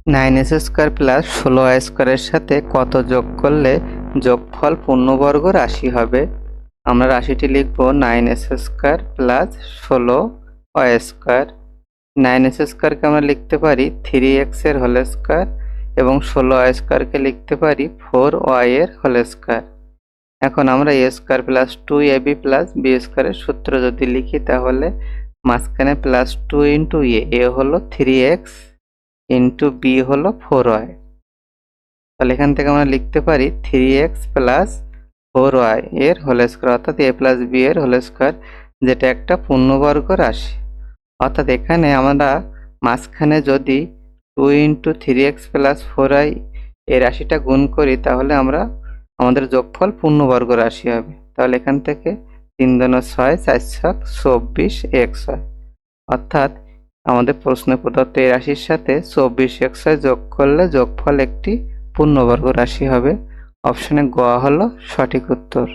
9s² plus 16y² সাথে কত যোগ করলে যোগফল পূর্ণবর্গ রাশি হবে? আমরা রাশিটি লিখব 9s² প্লাস 16y²। 9s² কে আমরা লিখতে পারি 3x এর হোল স্কয়ার এবং 16y² কে লিখতে পারি 4y এর হোল স্কয়ার। এখন আমরা a² plus 2ab plus b² এর সূত্র যদি লিখি তাহলে মাঝখানে প্লাস 2 ইন্টু a হলো 3x ইন্টু b হলো 4y। তাহলে এখান থেকে আমরা লিখতে পারি 3x প্লাস 4y এর হোল স্কয়ার অর্থাৎ a প্লাস b এর হোল স্কয়ার, যেটা একটা পূর্ণবর্গ রাশি। অর্থাৎ এখানে আমরা মাঝখানে যদি 2 ইন্টু 3x প্লাস 4y এই রাশিটা গুণ করি তাহলে আমাদের যোগফল পূর্ণবর্গ রাশি হবে। তাহলে এখান থেকে 3 দুগুণে 6, 4 ছক 24x হয়। অর্থাৎ আমাদের প্রশ্নে প্রদত্ত এই রাশির সাথে 24x যোগ করলে যোগফল একটি পূর্ণবর্গ রাশি হবে। অপশনে গ হলো সঠিক উত্তর।